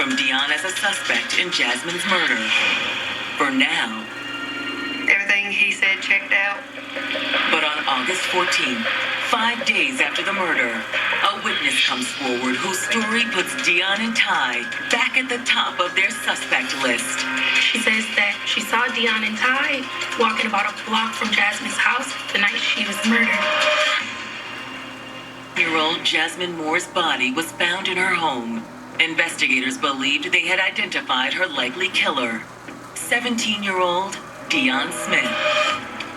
from Dion as a suspect in Jasmine's murder. For now, everything he said checked out. But on August 14th, 5 days after the murder, a witness comes forward whose story puts Dion and Ty back at the top of their suspect list. She says that she saw Dion and Ty walking about a block from Jasmine's house the night she was murdered. 8-year-old Jasmine Moore's body was found in her home. Investigators believed they had identified her likely killer, 17-year-old Dion Smith.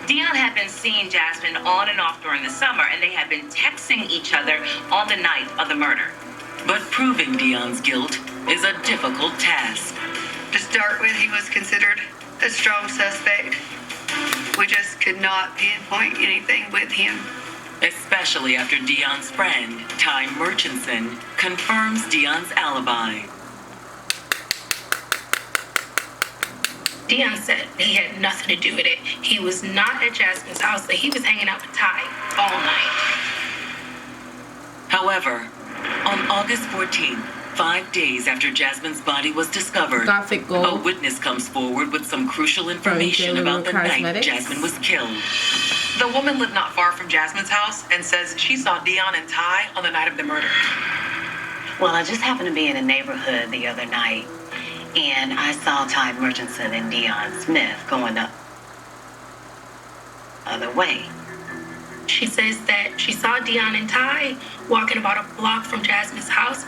Dion had been seeing Jasmine on and off during the summer, and they had been texting each other on the night of the murder. But proving Dion's guilt is a difficult task. To start with, he was considered a strong suspect. We just could not pinpoint anything with him. Especially after Dion's friend, Ty Murchison, confirms Dion's alibi. Dion said he had nothing to do with it. He was not at Jasmine's house, that he was hanging out with Ty all night. However, on August 14th, 5 days after Jasmine's body was discovered, a witness comes forward with some crucial information about the night Jasmine was killed. The woman lived not far from Jasmine's house and says she saw Dion and Ty on the night of the murder. Well, I just happened to be in a neighborhood the other night, and I saw Ty Murchison and Dion Smith going up the other way. She says that she saw Dion and Ty walking about a block from Jasmine's house.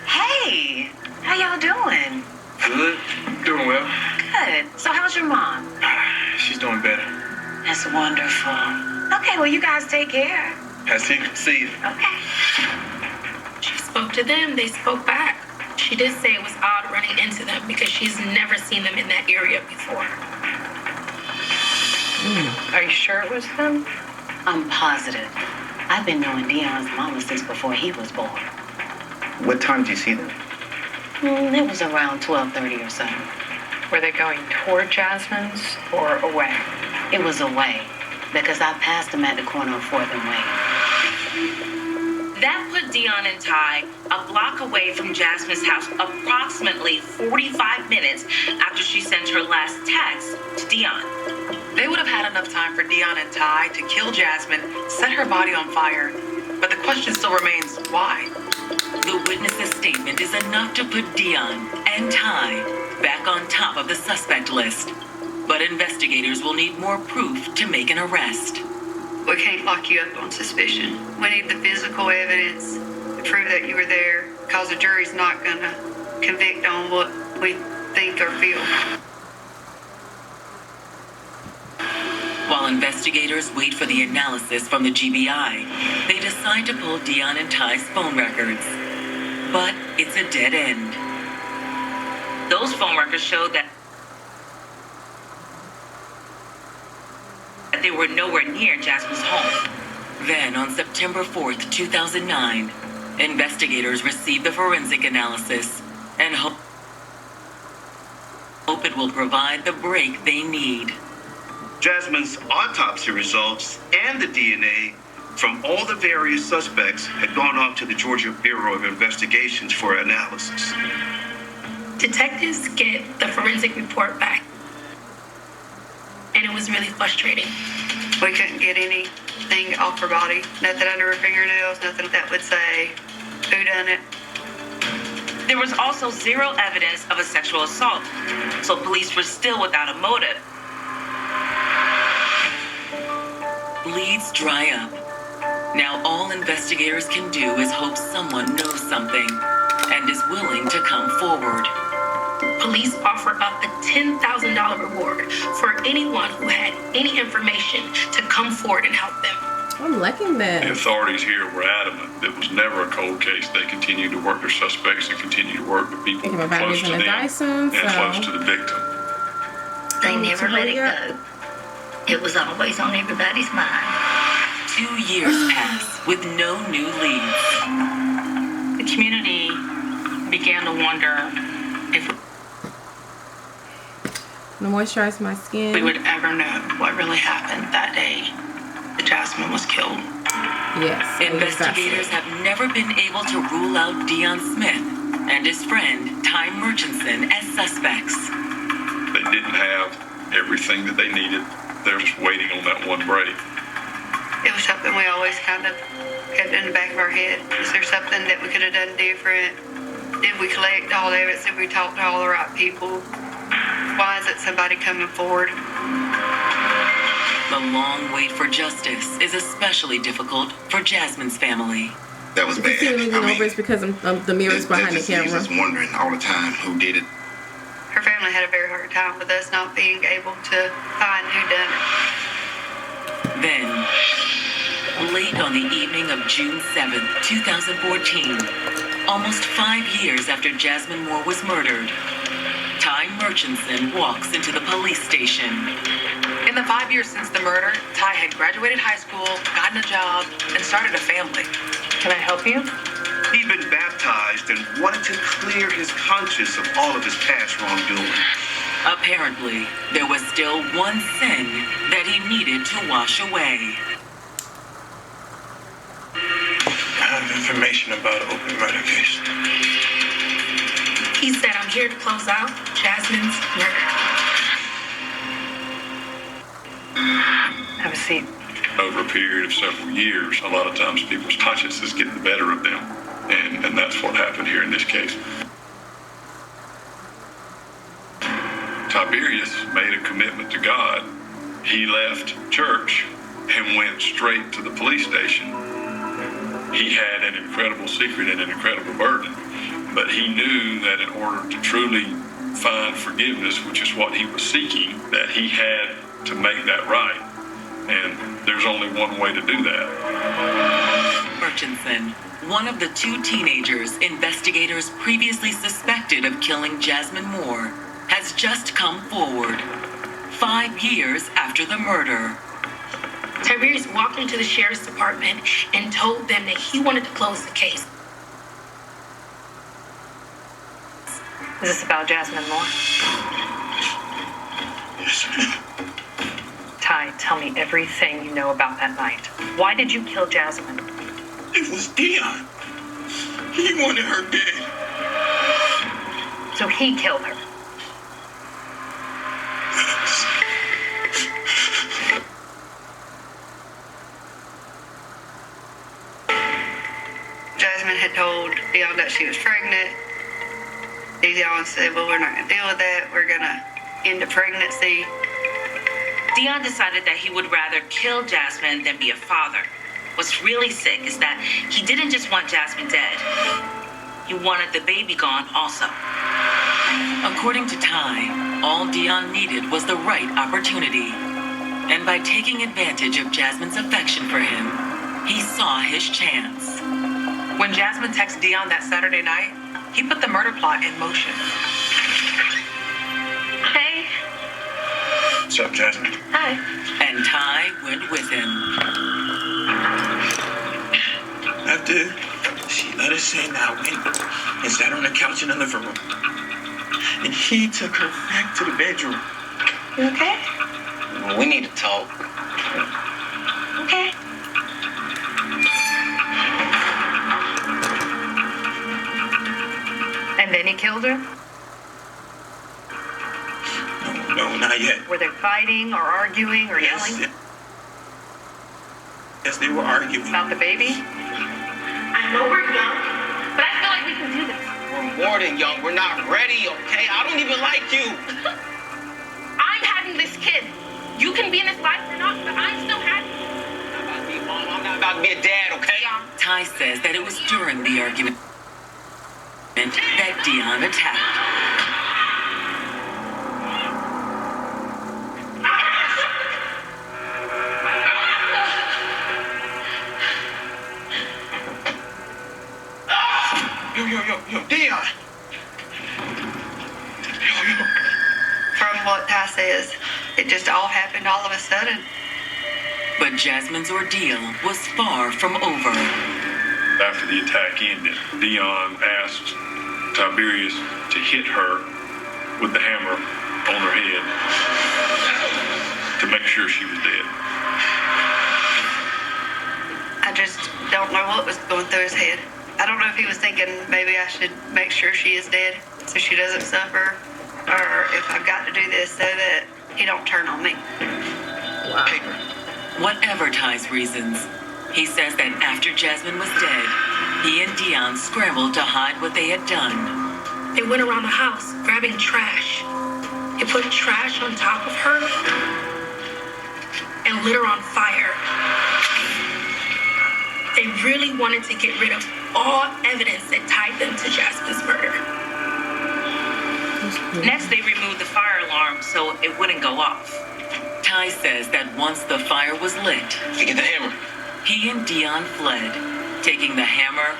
Hey, how y'all doing? Good. Doing well. Good. So how's your mom? She's doing better. That's wonderful. Okay, well, you guys take care. See you. Okay. She spoke to them. They spoke back. She did say it was odd running into them because she's never seen them in that area before. Are you sure it was them? I'm positive. I've been knowing Dion's mama since before he was born. What time did you see them? It was around 12:30 or so. Were they going toward Jasmine's or away? It was away because I passed them at the corner of 4th and Wayne. That put Dion and Ty a block away from Jasmine's house, approximately 45 minutes after she sent her last text to Dion. They would have had enough time for Dion and Ty to kill Jasmine, set her body on fire. But the question still remains, why? The witness's statement is enough to put Dion and Ty back on top of the suspect list. But investigators will need more proof to make an arrest. We can't lock you up on suspicion. We need the physical evidence to prove that you were there, because the jury's not going to convict on what we think or feel. While investigators wait for the analysis from the GBI, they decide to pull Dion and Ty's phone records. But it's a dead end. Those phone records showed that they were nowhere near Jasmine's home. Then, on September 4th, 2009, investigators received the forensic analysis and hope it will provide the break they need. Jasmine's autopsy results and the DNA from all the various suspects had gone off to the Georgia Bureau of Investigations for analysis. Detectives get the forensic report back, and it was really frustrating. We couldn't get anything off her body, nothing under her fingernails, nothing that would say who done it. There was also zero evidence of a sexual assault, so police were still without a motive. Leads dry up. Now all investigators can do is hope someone knows something and is willing to come forward. Police offer up a $10,000 reward for anyone who had any information to come forward and help them. I'm liking that. The authorities here were adamant it was never a cold case. They continued to work their suspects and continued to work the people close to them and close to the victim. They never let it go. It was always on everybody's mind. 2 years pass with no new leads. The community began to wonder if to moisturize my skin. we would ever know what really happened that day that Jasmine was killed. Yes. Investigators have never been able to rule out Dion Smith and his friend Ty Murchison as suspects. They didn't have everything that they needed. They're just waiting on that one break. It was something we always kind of kept in the back of our head. Is there something that we could have done different? Did we collect all the evidence? Did we talk to all the right people? Why isn't somebody coming forward? The long wait for justice is especially difficult for Jasmine's family. That was bad. It's because of the mirrors behind the camera. Just wondering all the time who did it. Her family had a very hard time with us not being able to find who done it. Then, late on the evening of June 7th, 2014, almost 5 years after Jasmine Moore was murdered, Ty Murchison walks into the police station. In the 5 years since the murder, Ty had graduated high school, gotten a job, and started a family. Can I help you? He'd been baptized and wanted to clear his conscience of all of his past wrongdoing. Apparently, there was still one sin that he needed to wash away. I have information about an open murder case. He said, I'm here to close out Jasmine's murder. Have a seat. Over a period of several years, a lot of times people's consciences get the better of them. And that's what happened here in this case. Tiberius made a commitment to God. He left church and went straight to the police station. He had an incredible secret and an incredible burden, but he knew that in order to truly find forgiveness, which is what he was seeking, that he had to make that right. And there's only one way to do that. Murchison, one of the two teenagers investigators previously suspected of killing Jasmine Moore, has just come forward, 5 years after the murder. Tiberius walked into the sheriff's department and told them that he wanted to close the case. Is this about Jasmine Moore? Yes, ma'am. Ty, tell me everything you know about that night. Why did you kill Jasmine? It was Dion. He wanted her dead. So he killed her. Jasmine had told Dion that she was pregnant. Dion said, well, we're not going to deal with that. We're going to end the pregnancy. Dion decided that he would rather kill Jasmine than be a father. What's really sick is that he didn't just want Jasmine dead. He wanted the baby gone also. According to Ty, all Dion needed was the right opportunity. And by taking advantage of Jasmine's affection for him, he saw his chance. When Jasmine texted Dion that Saturday night, he put the murder plot in motion. Hey. What's up, Jasmine? Hi. And Ty went with him. After she let us in, I went and sat on the couch in the living room. And he took her back to the bedroom. You okay? We need to talk. Okay. And then he killed her? No, not yet. Were they fighting or arguing or yelling? Yes, they were arguing. About the baby? I know we're young, but I feel like we can do this. We're more than young. We're not ready, okay? I don't even like you. I'm having this kid. You can be in his life or not, but I'm still having it. I'm about to be a mom. I'm not about to be a dad, okay? Ty says that it was during the argument that Dion attacked. Yo, Dion! Yo. From what Ty says, it just all happened all of a sudden. But Jasmine's ordeal was far from over. After the attack ended, Dion asked Tiberius to hit her with the hammer on her head to make sure she was dead. I just don't know what was going through his head. I don't know if he was thinking maybe I should make sure she is dead so she doesn't suffer, or if I've got to do this so that he don't turn on me. Wow. Whatever Ty's reasons, he says that after Jasmine was dead, he and Dion scrambled to hide what they had done. They went around the house grabbing trash. They put trash on top of her and lit her on fire. They really wanted to get rid of all evidence that tied them to Jasmine's murder. Next, they removed the fire alarm so it wouldn't go off. Ty says that once the fire was lit, Get the hammer. he and Dion fled, taking the hammer,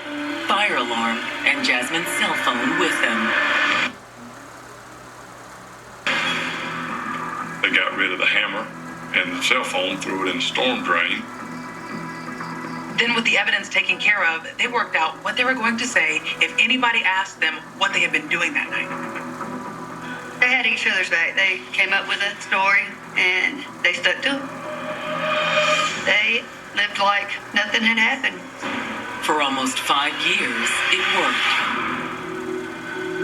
fire alarm, and Jasmine's cell phone with them. They got rid of the hammer and the cell phone, threw it in the storm drain. Then with the evidence taken care of, they worked out what they were going to say if anybody asked them what they had been doing that night. They had each other's back. They came up with a story and they stuck to it. They lived like nothing had happened. For almost 5 years, it worked.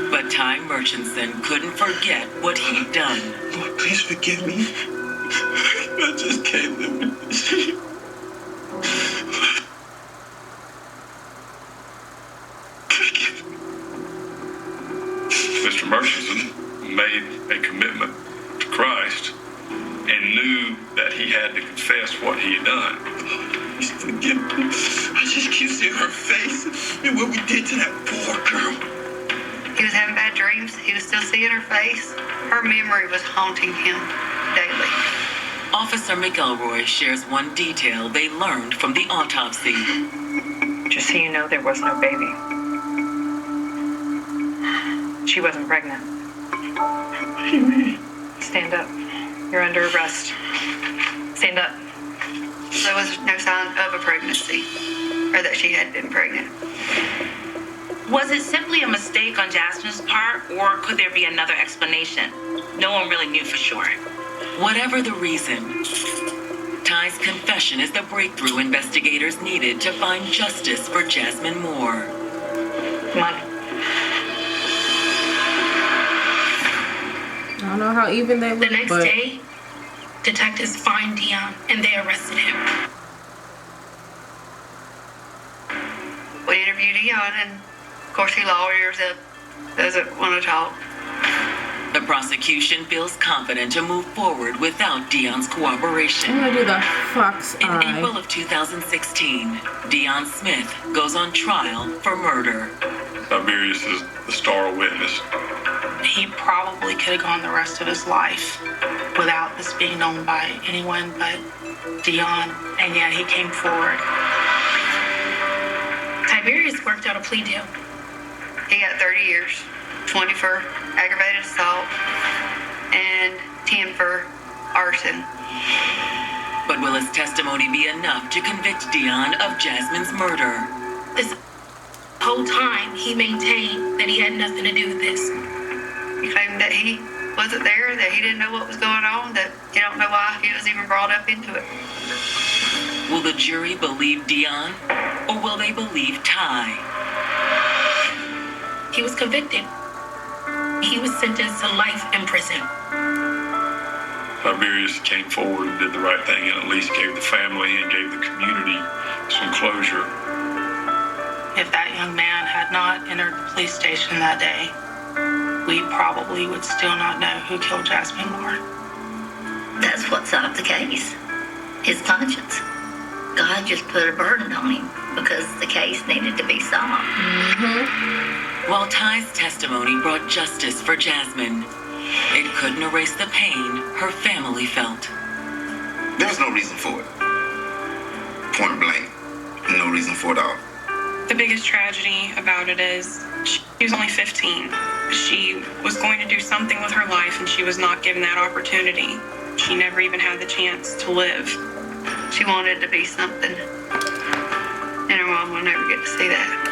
But Ty Murchison couldn't forget what he'd done. Lord, please forgive me. I just can't live with this. Mr. Murchison made a commitment to Christ and knew that he had to confess what he had done. Please forgive me. I just keep seeing her face and what we did to that poor girl. He was having bad dreams. He was still seeing her face. Her memory was haunting him daily. Officer McElroy shares one detail they learned from the autopsy. Just so you know, there was no baby. She wasn't pregnant. Stand up. You're under arrest. Stand up. There was no sign of a pregnancy or that she had been pregnant. Was it simply a mistake on Jasmine's part, or could there be another explanation? No one really knew for sure. Whatever the reason, Ty's confession is the breakthrough investigators needed to find justice for Jasmine Moore. Come on. I don't know how even they look, The next day, detectives find Dion and they arrested him. We interviewed Dion, and of course he lawyers up, doesn't want to talk. The prosecution feels confident to move forward without Dion's cooperation. I'm gonna do the fox In eye. April of 2016, Dion Smith goes on trial for murder. Tiberius is the star witness. He probably could have gone the rest of his life without this being known by anyone but Dion, and yet he came forward. Tiberius worked out a plea deal. He got 30 years, 20 for aggravated assault, and 10 for arson. But will his testimony be enough to convict Dion of Jasmine's murder? This whole time, he maintained that he had nothing to do with this. He claimed that he wasn't there, that he didn't know what was going on, that he don't know why he was even brought up into it. Will the jury believe Dion, or will they believe Ty? He was convicted. He was sentenced to life in prison. Tiberius came forward and did the right thing and at least gave the family and gave the community some closure. If that young man had not entered the police station that day, we probably would still not know who killed Jasmine Moore. That's what solved the case. His conscience. God just put a burden on him because the case needed to be solved. While Ty's testimony brought justice for Jasmine, it couldn't erase the pain her family felt. There was no reason for it. Point blank. No reason for it all. The biggest tragedy about it is she was only 15. She was going to do something with her life and she was not given that opportunity. She never even had the chance to live. She wanted to be something, and her mom will never get to see that.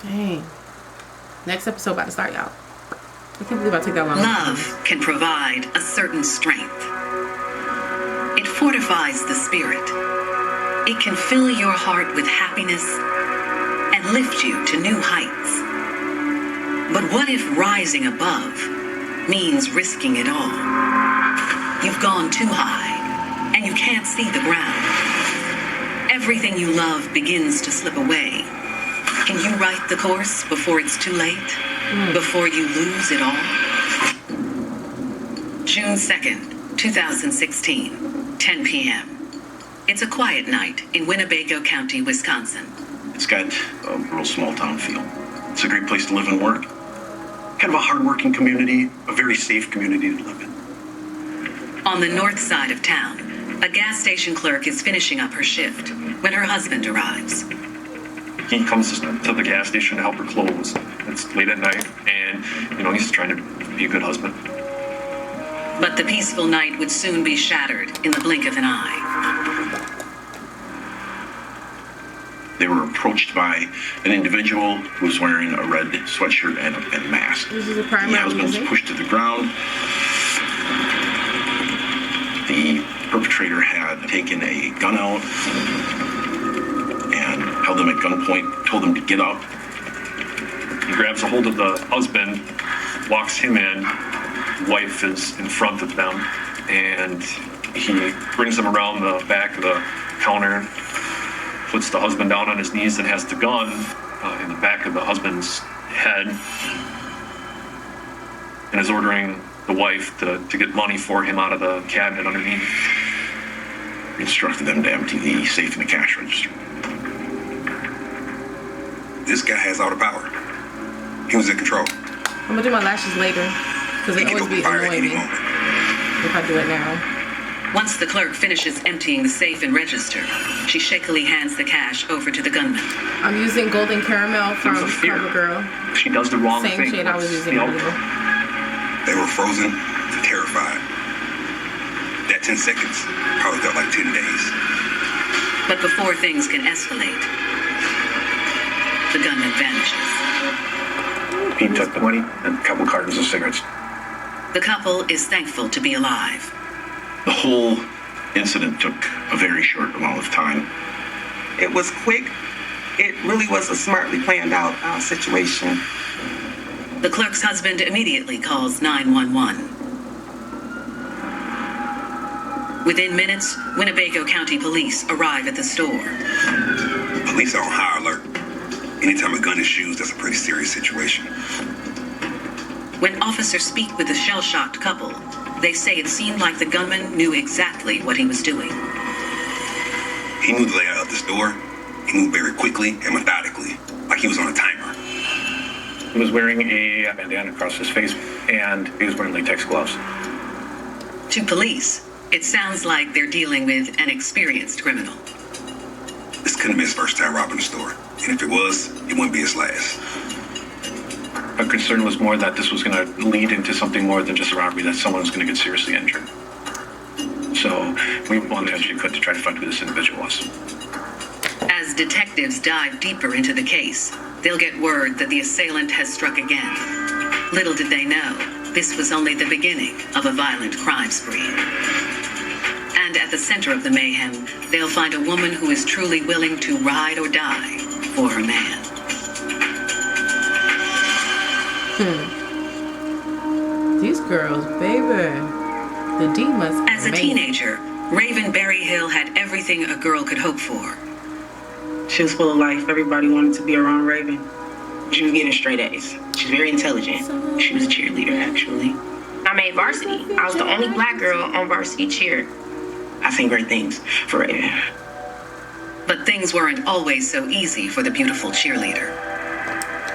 Dang. Next episode about to start, y'all. I can't believe I took that long. Love can provide a certain strength. It fortifies the spirit. It can fill your heart with happiness and lift you to new heights. But what if rising above means risking it all? You've gone too high and you can't see the ground. Everything you love begins to slip away. Can you right the course before it's too late? Before you lose it all? June 2nd, 2016, 10 p.m. It's a quiet night in Winnebago County, Wisconsin. It's got a real small town feel. It's a great place to live and work. Kind of a hardworking community, a very safe community to live in. On the north side of town, a gas station clerk is finishing up her shift when her husband arrives. He comes to the gas station to help her close. It's late at night, and, he's trying to be a good husband. But the peaceful night would soon be shattered in the blink of an eye. They were approached by an individual who was wearing a red sweatshirt and a mask. This is a The primary husband was music. pushed to the ground. The perpetrator had taken a gun out and held them at gunpoint, told them to get up. He grabs a hold of the husband, locks him in. Wife is in front of them, and he brings him around the back of the counter, puts the husband down on his knees, and has the gun in the back of the husband's head, and is ordering the wife to get money for him out of the cabinet underneath. He instructed them to empty the safe in the cash register. This guy has all the power. He was in control. I'm gonna do my lashes later because they always be annoying me if I do it now. Once the clerk finishes emptying the safe and register, she shakily hands the cash over to the gunman. I'm using golden caramel from There's a fear. CoverGirl. She does the wrong Same thing. shade I was What's using the earlier. outcome? They were frozen and terrified. That 10 seconds probably felt like 10 days. But before things can escalate, the gunman vanishes. He took the money and a couple cartons of cigarettes. The couple is thankful to be alive. The whole incident took a very short amount of time. It was quick. It really was a smartly planned out situation. The clerk's husband immediately calls 911. Within minutes, Winnebago County Police arrive at the store. Police are on high alert. Anytime a gun is used, that's a pretty serious situation. When officers speak with the shell-shocked couple, they say it seemed like the gunman knew exactly what he was doing. He knew the layout of the store. He moved very quickly and methodically, like he was on a timer. He was wearing a bandana across his face, and he was wearing latex gloves. To police, it sounds like they're dealing with an experienced criminal. This couldn't be his first time robbing a store. And if it was, it wouldn't be his last. Our concern was more that this was going to lead into something more than just a robbery, that someone was going to get seriously injured. So we wanted as you could to try to find who this individual was. As detectives dive deeper into the case, they'll get word that the assailant has struck again. Little did they know, this was only the beginning of a violent crime spree. And at the center of the mayhem, they'll find a woman who is truly willing to ride or die for her man. These girls, baby. The D must. As a teenager, Raven Berryhill had everything a girl could hope for. She was full of life. Everybody wanted to be around Raven. She was getting straight A's. She's very intelligent. She was a cheerleader, actually. I made varsity. I was the only black girl on varsity cheer. I seen great things for Raven. But things weren't always so easy for the beautiful cheerleader.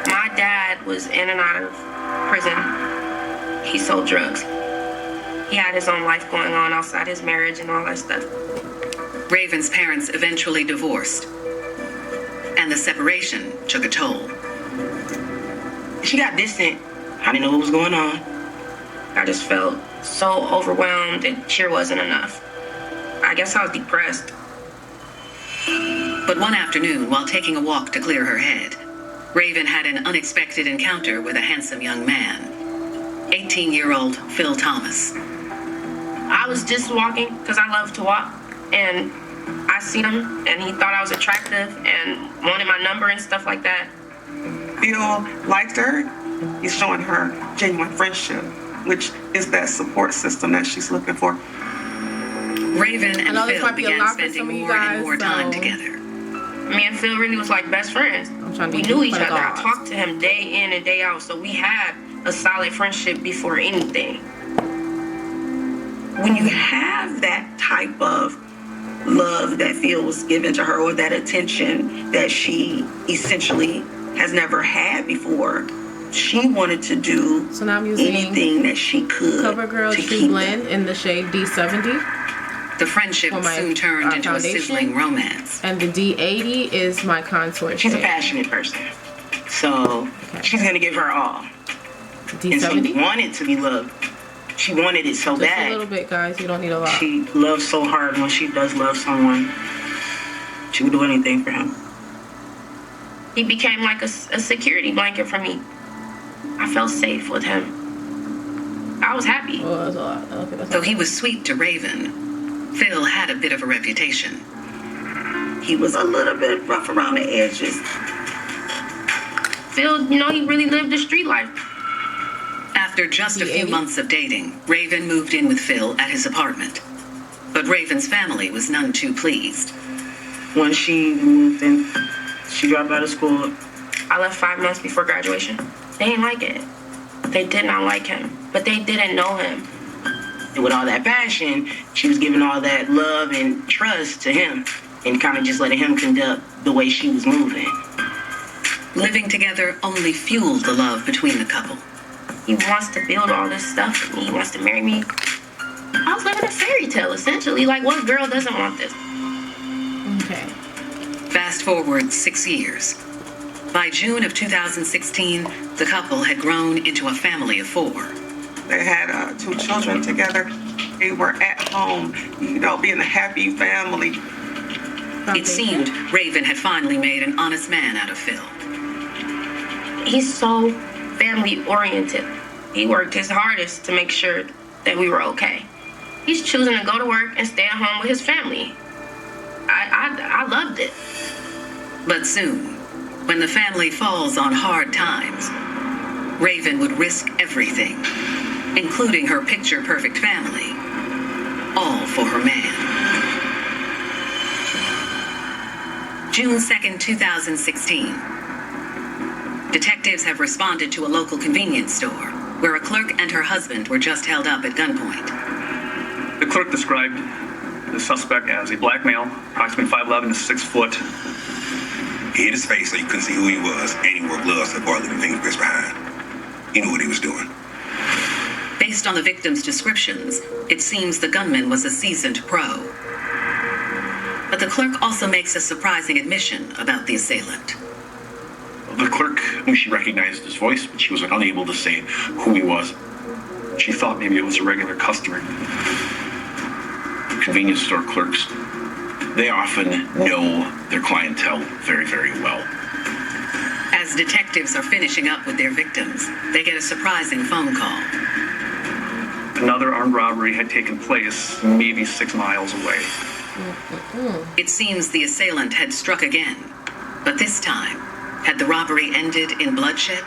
My dad was in and out of prison. He sold drugs. He had his own life going on outside his marriage and all that stuff. Raven's parents eventually divorced, and the separation took a toll. She got distant. I didn't know what was going on. I just felt so overwhelmed and cheer wasn't enough. I guess I was depressed. But one afternoon, while taking a walk to clear her head, Raven had an unexpected encounter with a handsome young man. 18-year-old Phil Thomas. I was just walking because I love to walk, and I seen him, and he thought I was attractive and wanted my number and stuff like that. Phil liked her. He's showing her genuine friendship, which is that support system that she's looking for. Raven and I know this Phil might be a began lot for spending some of you more and guys, more time so- together. Me and Phil really was like best friends. I'm trying to We be knew each cute, other. but I God. talked to him day in and day out, so we had a solid friendship before anything. When you have that type of love that Phil was given to her, or that attention that she essentially has never had before, she wanted to do So now I'm using anything that she could CoverGirl to True keep Blend in the shade D70. The friendship For my, soon turned into a foundation. sizzling romance. And the D80 is my contour She's a shade. passionate person, so she's gonna give her all. And she D70? wanted to be loved. She wanted it so Just bad. a little bit, guys. You don't need a lot. She loves so hard. When she does love someone, she would do anything for him. He became like a security blanket for me. I felt safe with him. I was happy. Oh, that's a lot. Okay, that's Though he was sweet to Raven, Phil had a bit of a reputation. He was a little bit rough around the edges. Phil, you know, he really lived the street life. After just a few months of dating, Raven moved in with Phil at his apartment. But Raven's family was none too pleased. When she moved in, she dropped out of school. I left 5 months before graduation. They didn't like it. They did not like him, but they didn't know him. And with all that passion, she was giving all that love and trust to him, and kind of just letting him conduct the way she was moving. Living together only fueled the love between the couple. He wants to build all this stuff with me. He wants to marry me. I was living a fairy tale, essentially. Like, what girl doesn't want this? Okay. Fast forward 6 years. By June of 2016, the couple had grown into a family of 4. They had 2 children together. They were at home, you know, being a happy family. It seemed Raven had finally made an honest man out of Phil. He's so family oriented. He worked his hardest to make sure that we were okay. He's choosing to go to work and stay at home with his family. I loved it. But soon, when the family falls on hard times, Raven would risk everything, including her picture-perfect family, all for her man. June 2nd, 2016. Detectives have responded to a local convenience store where a clerk and her husband were just held up at gunpoint. The clerk described the suspect as a black male, approximately 5'11" to 6 foot. He hid his face so you couldn't see who he was, and he wore gloves that bore living fingerprints behind. He knew what he was doing. Based on the victims' descriptions, it seems the gunman was a seasoned pro. But the clerk also makes a surprising admission about the assailant. The clerk knew she recognized his voice, but she was unable to say who he was. She thought maybe it was a regular customer. Convenience store clerks, they often know their clientele very, very well. As detectives are finishing up with their victims, they get a surprising phone call. Another armed robbery had taken place maybe 6 miles away. It seems the assailant had struck again, but this time, had the robbery ended in bloodshed?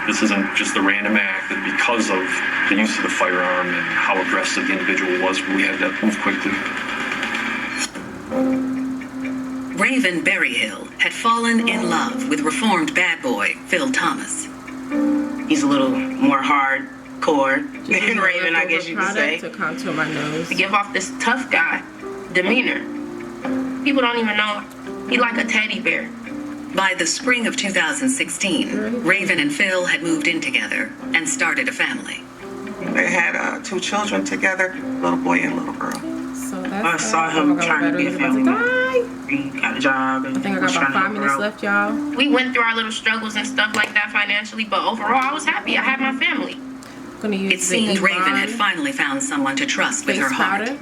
This isn't just a random act, and because of the use of the firearm and how aggressive the individual was, we had to move quickly. Raven Berryhill had fallen in love with reformed bad boy Phil Thomas. He's a little more hardcore than Raven, I guess you could say. To contour my nose. To give off this tough guy demeanor. People don't even know. He like a teddy bear. By the spring of 2016, Raven and Phil had moved in together and started a family. They had 2 children together, little boy and little girl. So that's I saw him trying to be a family man. He got a job. And I think I got about 5 minutes left, y'all. We went through our little struggles and stuff like that financially, but overall, I was happy. I had my family. Gonna use It seemed the Raven Ebony had finally found someone to trust with face her heart. powder.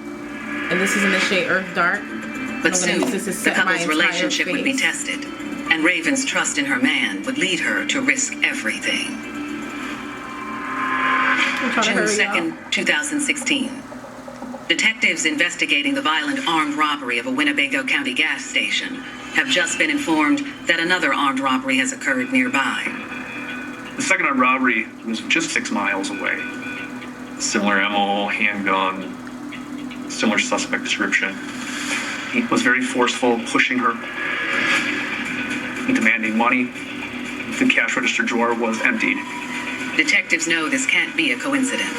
And this is in the shade Earth Dark. But I'm gonna soon, use this to the set my couple's entire relationship would be face. tested, and Raven's trust in her man would lead her to risk everything. trying to June hurry 2nd, 2016. Detectives investigating the violent armed robbery of a Winnebago County gas station have just been informed that another armed robbery has occurred nearby. The second armed robbery was just 6 miles away. Similar MO, handgun, similar suspect description. He was very forceful, pushing her, demanding money. The cash register drawer was emptied. Detectives know this can't be a coincidence.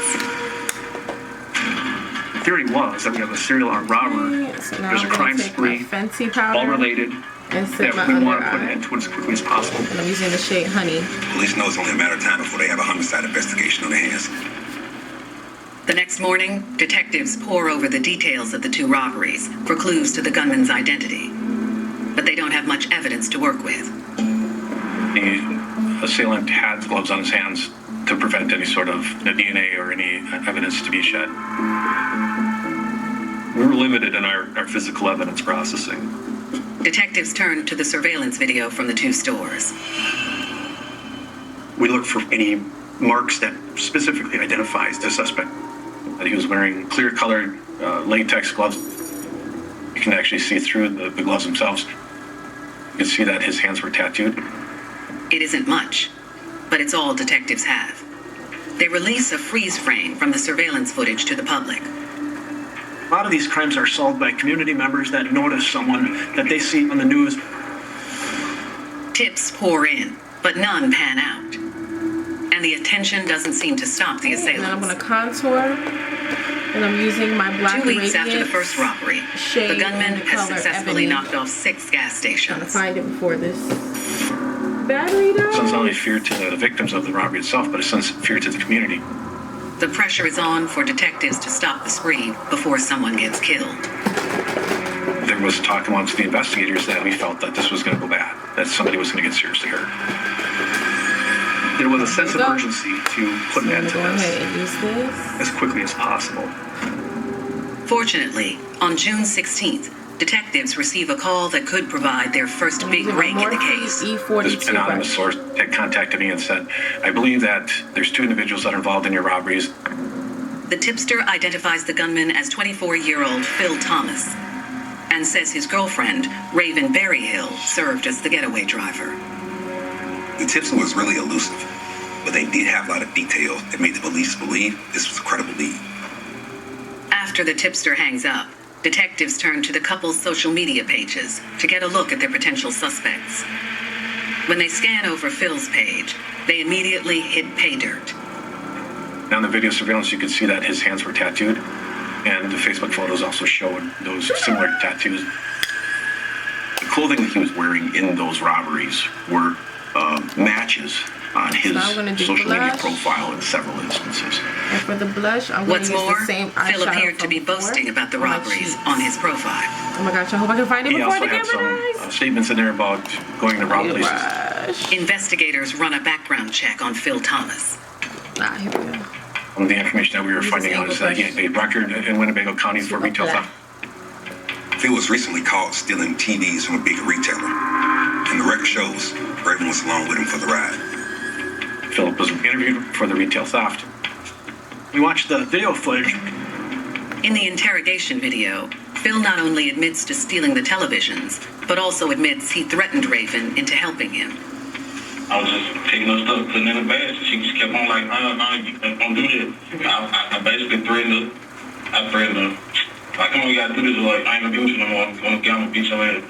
The theory was that we have a serial armed robber. So now There's a I'm gonna crime take spree, my Fenty powder all related, and set that my we under want to put an eye. end to it as quickly as possible. And I'm using the shade Honey. Police know it's only a matter of time before they have a homicide investigation on their hands. The next morning, detectives pore over the details of the 2 robberies for clues to the gunman's identity. But they don't have much evidence to work with. The assailant had gloves on his hands to prevent any sort of DNA or any evidence to be shed. We were limited in our physical evidence processing. Detectives turned to the surveillance video from the 2 stores. We look for any marks that specifically identifies the suspect. That he was wearing clear-colored latex gloves. You can actually see through the gloves themselves. You can see that his hands were tattooed. It isn't much, but it's all detectives have. They release a freeze frame from the surveillance footage to the public. A lot of these crimes are solved by community members that notice someone that they see on the news. Tips pour in, but none pan out. And the attention doesn't seem to stop the And then I'm assailants. going to contour. And I'm using my black 2 weeks after the Radiance first robbery, the shade gunman in the has color successfully Ebony. knocked off 6 gas Trying to stations. find it before this battery dies. So it's not only fear to the victims of the robbery itself, but it sends fear to the community. The pressure is on for detectives to stop the spree before someone gets killed. There was talk amongst the investigators that we felt that this was going to go bad, that somebody was going to get seriously hurt. There was a sense of urgency to put an end to Go ahead this and use this. as quickly as possible. Fortunately, on June 16th, detectives receive a call that could provide their first big break in the case. This anonymous source had contacted me and said, I believe that there's 2 individuals that are involved in your robberies. The tipster identifies the gunman as 24-year-old Phil Thomas and says his girlfriend, Raven Berryhill, served as the getaway driver. The tipster was really elusive, but they did have a lot of detail that made the police believe this was a credible lead. After the tipster hangs up, detectives turn to the couple's social media pages to get a look at their potential suspects. When they scan over Phil's page, they immediately hit pay dirt. Now in the video surveillance, you could see that his hands were tattooed, and the Facebook photos also showed those similar tattoos. The clothing that he was wearing in those robberies were matches on his So I'm gonna do social media blush. profile in several instances. And for the blush, I'm going What's to use more, the same Phil eyeshadow appeared to from be before boasting about the on my robberies cheeks. on his profile. Oh my gosh, I hope I can find it He before also the had camera some dies. statements in there about going to rob places. Investigators run a background check on Phil Thomas. Here we go. The information that we were finding out is that he had a record in Winnebago County for retail theft. Phil was recently caught stealing TVs from a big retailer, and the record shows Raven was along with him for the ride. Philip was interviewed for the retail theft. We watched the video footage. In the interrogation video, Phil not only admits to stealing the televisions, but also admits he threatened Raven into helping him. I was just picking up stuff, putting in the bag. She just kept on like, no, you don't do this. I basically threatened her. Like, come on, you gotta do this. Like, I ain't gonna do this no more. I'm gonna get on the beach already.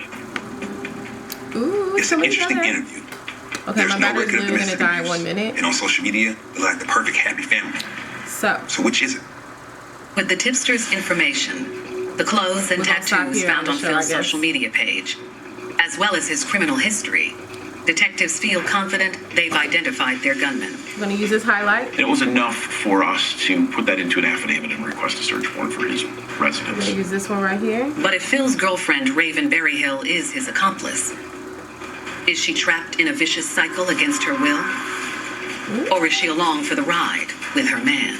Ooh, It's an interesting interview. Okay, There's my no battery's record of literally going to domestic die in abuse. 1 minute. And on social media, they're like the perfect happy family. So which is it? With the tipster's information, the clothes and We're gonna stop tattoos here found on on the show, Phil's I guess. social media page, as well as his criminal history, detectives feel confident they've identified their gunman. I'm going to use this highlight. It was enough for us to put that into an affidavit and request a search warrant for his I'm residence. going to use this one right here. But if Phil's girlfriend, Raven Berryhill, is his accomplice, is she trapped in a vicious cycle against her will? Or is she along for the ride with her man?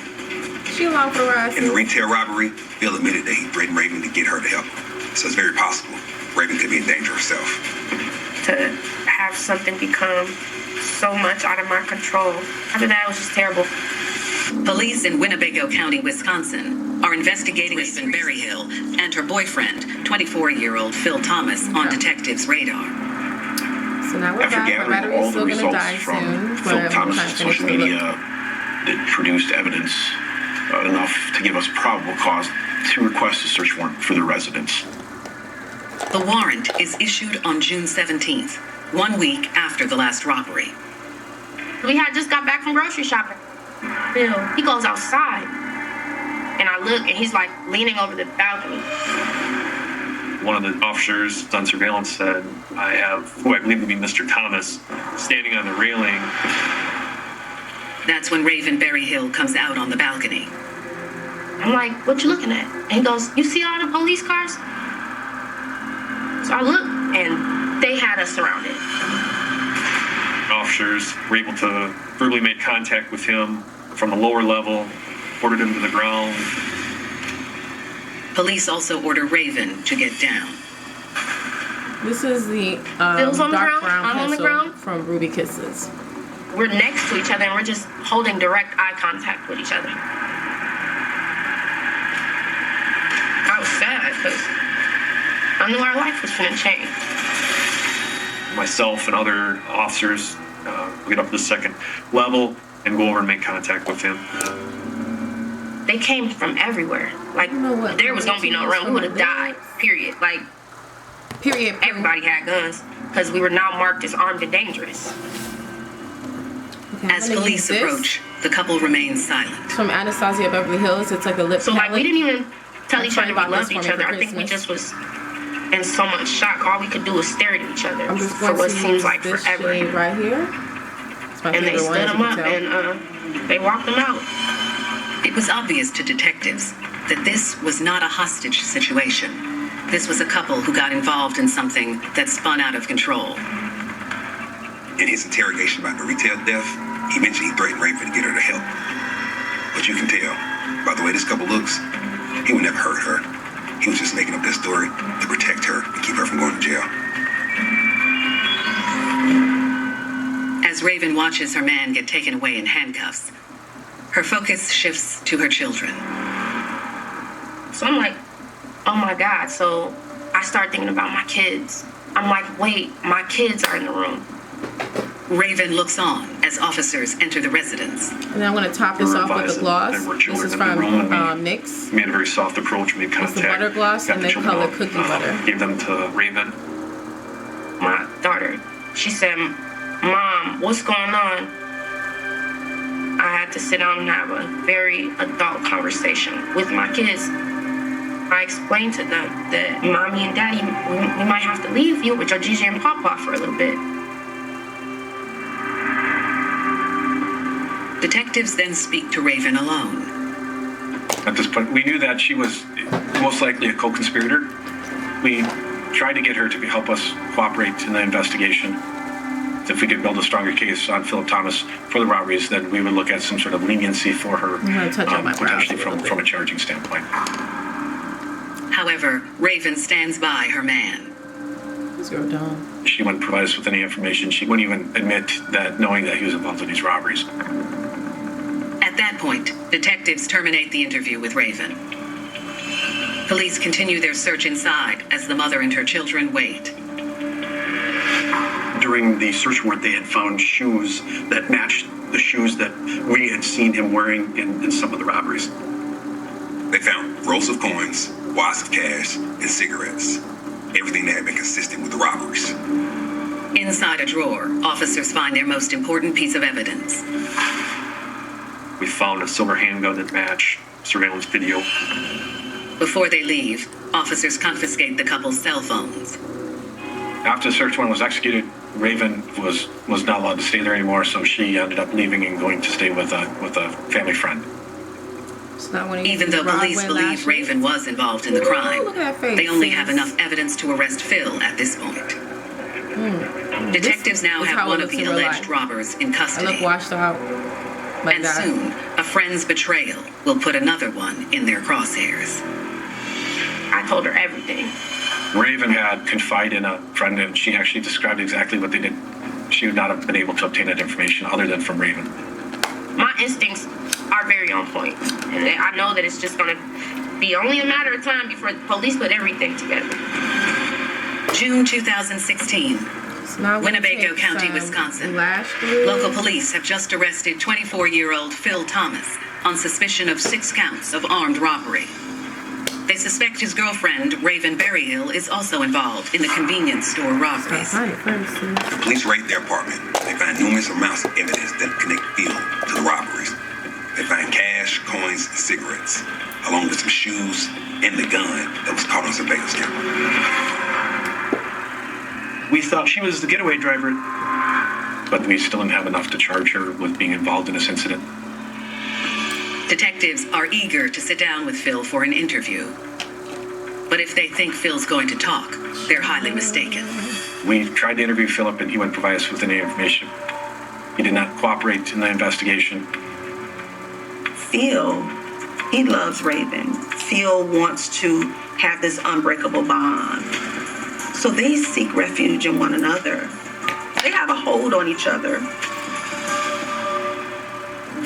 She along for the ride. In the retail robbery, Phil admitted that he threatened Raven to get her to help. So it's very possible Raven could be in danger herself. To have something become so much out of my control. After that, it was just terrible. Police in Winnebago County, Wisconsin, are investigating Raven Berryhill and her boyfriend, 24-year-old Phil Thomas, on detectives' radar. So now we're After back. My gathering all battery's the still gonna results die from soon, Phil but I'm Thomas' trying to finish social the look. media that produced evidence enough to give us probable cause to request a search warrant for the residence. The warrant is issued on June 17th, 1 week after the last robbery. We had just got back from grocery shopping. Bill, he goes outside. And I look, and he's like leaning over the balcony. One of the officers on surveillance said, I have who I believe to be Mr. Thomas standing on the railing. That's when Raven Berryhill comes out on the balcony. I'm like, what you looking at? And he goes, you see all the police cars? So I look, and they had us surrounded. Officers were able to verbally make contact with him from the lower level, ordered him to the ground. Police also order Raven to get down. This is the Phil's on the dark ground, brown I'm on the pencil ground. from Ruby Kisses. We're next to each other, and we're just holding direct eye contact with each other. I was sad, because I knew our life was going to change. Myself and other officers get up to the second level and go over and make contact with him. They came from everywhere. Like, there was going to be no room. We would have died, period. Like, period. Everybody had guns, because we were now marked as armed and dangerous. As police approach, the couple remains silent. From Anastasia Beverly Hills, it's like a lip So, like, we didn't even tell each other we about loved this each for me other. for I think we Christmas. just was in so much shock. All we could do was stare at each other I'm just for going what to seems use like this forever. shade right here. It's my And they favorite one, stood as him you up, can tell. and they walked him out. It was obvious to detectives that this was not a hostage situation. This was a couple who got involved in something that spun out of control. In his interrogation about the retail theft, he mentioned he threatened Raven to get her to help. But you can tell, by the way this couple looks, he would never hurt her. He was just making up this story to protect her and keep her from going to jail. As Raven watches her man get taken away in handcuffs, her focus shifts to her children. So I'm like, oh my God. So I start thinking about my kids. I'm like, wait, my kids are in the room. Raven looks on as officers enter the residence. And then I'm going to top this off with the gloss. This is from NYX. Made a very soft approach, made contact. It's the butter gloss got and the children color up, cookie butter. Gave them to Raven. My daughter, she said, Mom, what's going on? I had to sit down and have a very adult conversation with my kids. I explained to them that Mommy and Daddy, we might have to leave you with your Gigi and Papa for a little bit. Detectives then speak to Raven alone. At this point, we knew that she was most likely a co-conspirator. We tried to get her to help us cooperate in the investigation. If we could build a stronger case on Philip Thomas for the robberies, then we would look at some sort of leniency for her, potentially from a charging standpoint. However, Raven stands by her man. Let's go down. She wouldn't provide us with any information. She wouldn't even admit that, knowing that he was involved in these robberies. At that point, detectives terminate the interview with Raven. Police continue their search inside as the mother and her children wait. During the search warrant, they had found shoes that matched the shoes that we had seen him wearing in some of the robberies. They found rolls of coins, wads of cash, and cigarettes. Everything that had been consistent with the robberies. Inside a drawer, officers find their most important piece of evidence. We found a silver handgun that matched surveillance video. Before they leave, officers confiscate the couple's cell phones. After the search warrant was executed, Raven was not allowed to stay there anymore, so she ended up leaving and going to stay with a family friend. Even though police believe Raven was involved in the crime, they only have enough evidence to arrest Phil at this point. Detectives now have one of the alleged robbers in custody. I look washed out. And soon, a friend's betrayal will put another one in their crosshairs. I told her everything. Raven had confided in a friend, and she actually described exactly what they did. She would not have been able to obtain that information other than from Raven. My instincts are very on point. And I know that it's just going to be only a matter of time before the police put everything together. June 2016. Winnebago County, Wisconsin. Local police have just arrested 24-year-old Phil Thomas on suspicion of 6 counts of armed robbery. They suspect his girlfriend, Raven Berryhill, is also involved in the convenience store robberies. Police raid their apartment. They find numerous amounts of evidence that connect Phil to the robberies. They find cash, coins, and cigarettes, along with some shoes and the gun that was caught on surveillance camera. We thought she was the getaway driver, But we still didn't have enough to charge her with being involved in this incident. Detectives are eager to sit down with Phil for an interview. But if they think Phil's going to talk, they're highly mistaken. We tried to interview Philip and he wouldn't provide us with any information. He did not cooperate in the investigation. Phil, he loves Raven. Phil wants to have this unbreakable bond. So they seek refuge in one another. They have a hold on each other.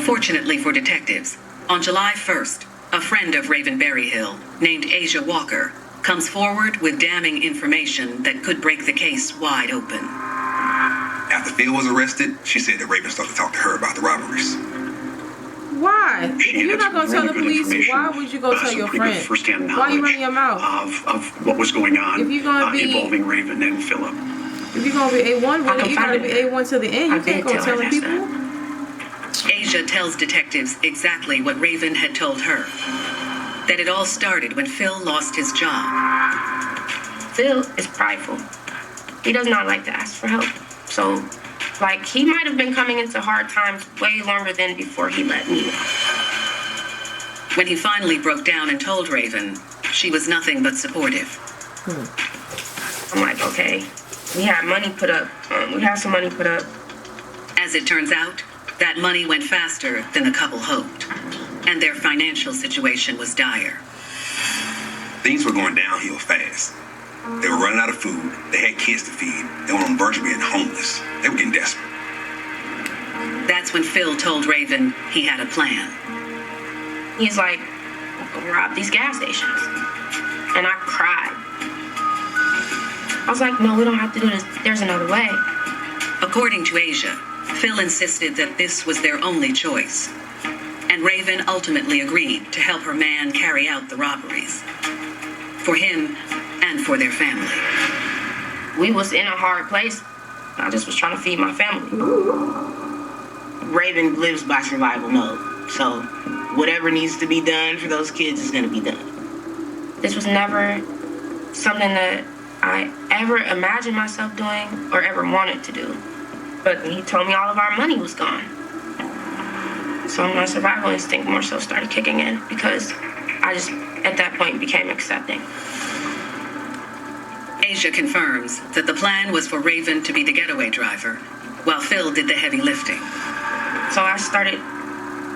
Fortunately for detectives, on July 1st, a friend of Raven Berryhill, named Asia Walker, comes forward with damning information that could break the case wide open. After Phil was arrested, she said that Raven started to talk to her about the robberies. Why? If you're not going to tell the police, why would you go tell your friend? First-hand Why are you running your mouth? Of what was going on If you're gonna be, involving Raven and Philip. If you're going to be A1 with it, you got to be A1 to the end. You can't go telling people. Asia tells detectives exactly what Raven had told her. That it all started when Phil lost his job. Phil is prideful. He does not like to ask for help. So, like, he might have been coming into hard times way longer than before he let me know. When he finally broke down and told Raven, she was nothing but supportive. I'm like, okay, we had money put up. We have some money put up. As it turns out, that money went faster than the couple hoped, and their financial situation was dire. Things were going downhill fast. They were running out of food. They had kids to feed. They were on the verge of being homeless. They were getting desperate. That's when Phil told Raven he had a plan. He's like, we'll rob these gas stations. And I cried. I was like, no, we don't have to do this. There's another way. According to Asia, Phil insisted that this was their only choice. And Raven ultimately agreed to help her man carry out the robberies. For him and for their family. We was in a hard place. I just was trying to feed my family. Raven lives by survival mode. So whatever needs to be done for those kids is going to be done. This was never something that I ever imagined myself doing or ever wanted to do. But he told me all of our money was gone. So my survival instinct more so started kicking in because I just, at that point, became accepting. Asia confirms that the plan was for Raven to be the getaway driver, while Phil did the heavy lifting. So I started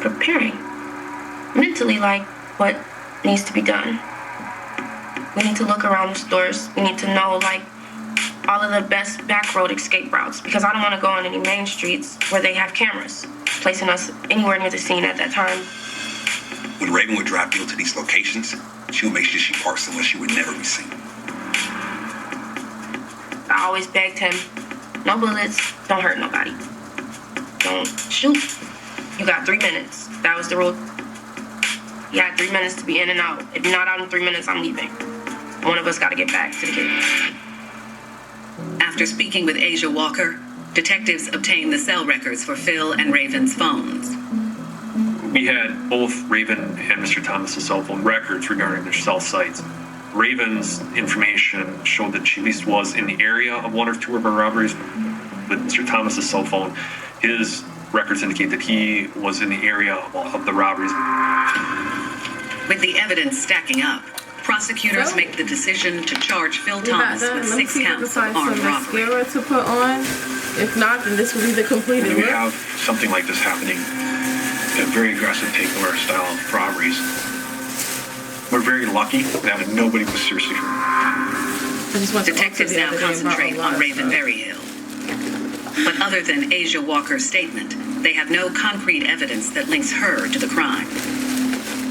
preparing mentally, like, what needs to be done. We need to look around the stores. We need to know, like, all of the best back road escape routes because I don't want to go on any main streets where they have cameras, placing us anywhere near the scene at that time. When Raven would drive Bill to these locations, she would make sure she parked somewhere she would never be seen. I always begged him, no bullets, don't hurt nobody. Don't shoot. You got 3 minutes. That was the rule. You had 3 minutes to be in and out. If you're not out in 3 minutes, I'm leaving. One of us got to get back to the kids. After speaking with Asia Walker, detectives obtained the cell records for Phil and Raven's phones. We had both Raven and Mr. Thomas's cell phone records regarding their cell sites. Raven's information showed that she at least was in the area of 1 or 2 of her robberies. With Mr. Thomas's cell phone, his records indicate that he was in the area of the robberies. With the evidence stacking up, prosecutors make the decision to charge Phil Thomas with 6 counts of armed robbery. Mascara to put on. If not, then this will be the completed When you look. have something like this happening, a very aggressive takeover style of robberies, we're very lucky that nobody was seriously hurt. Detectives now concentrate on Raven Berryhill. But other than Asia Walker's statement, They have no concrete evidence that links her to the crime.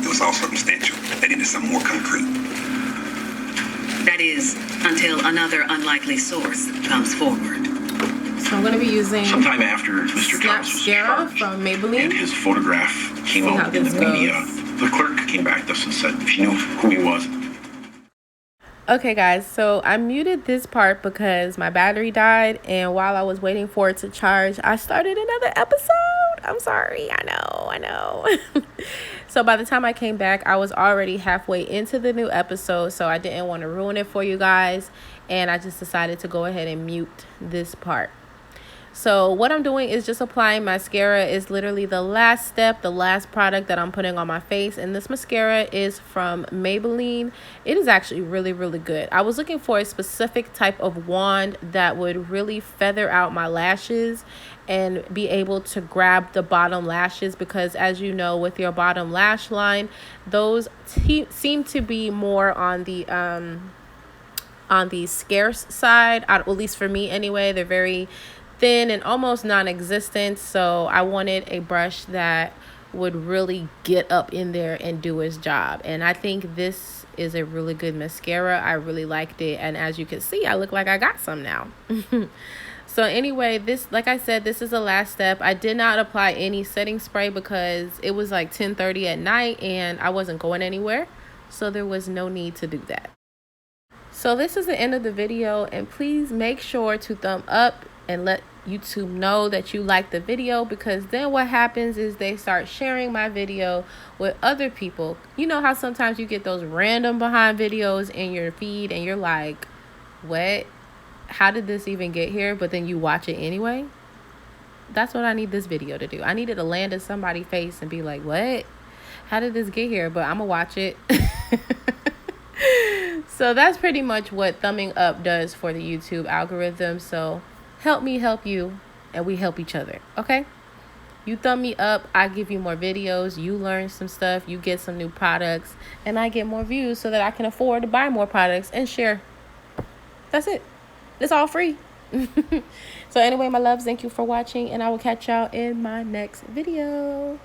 It was all circumstantial. They needed something more concrete. That is, until another unlikely source comes forward. So I'm going to be using sometime after Mr. Thomas was charged from Maybelline, and his photograph came out in the media, the clerk came back to us and said she knew who he was. Okay guys, so I muted this part because my battery died, and while I was waiting for it to charge, I started another episode. I'm sorry. I know. So by the time I came back, I was already halfway into the new episode, so I didn't want to ruin it for you guys, and I just decided to go ahead and mute this part. So what I'm doing is just applying mascara. Is literally the last step, the last product that I'm putting on my face. And this mascara is from Maybelline. It is actually really, really good. I was looking for a specific type of wand that would really feather out my lashes and be able to grab the bottom lashes, because as you know, with your bottom lash line, those seem to be more on the scarce side, at least for me anyway. They're very thin and almost non-existent, so I wanted a brush that would really get up in there and do its job. And I think this is a really good mascara. I really liked it, and as you can see, I look like I got some now. So anyway, this, like I said, this is the last step. I did not apply any setting spray because it was like 10:30 at night and I wasn't going anywhere, so there was no need to do that. So this is the end of the video, and please make sure to thumb up and let YouTube know that you like the video, because then what happens is they start sharing my video with other people. You know how sometimes you get those random behind videos in your feed and you're like, what? How did this even get here? But then you watch it anyway. That's what I need this video to do. I need it to land in somebody's face and be like, what? How did this get here? But I'm gonna watch it. So that's pretty much what thumbing up does for the YouTube algorithm. So help me help you, and we help each other, okay? You thumb me up, I give you more videos, you learn some stuff, you get some new products, and I get more views so that I can afford to buy more products and share. That's it. It's all free. So anyway, my loves, thank you for watching, and I will catch y'all in my next video.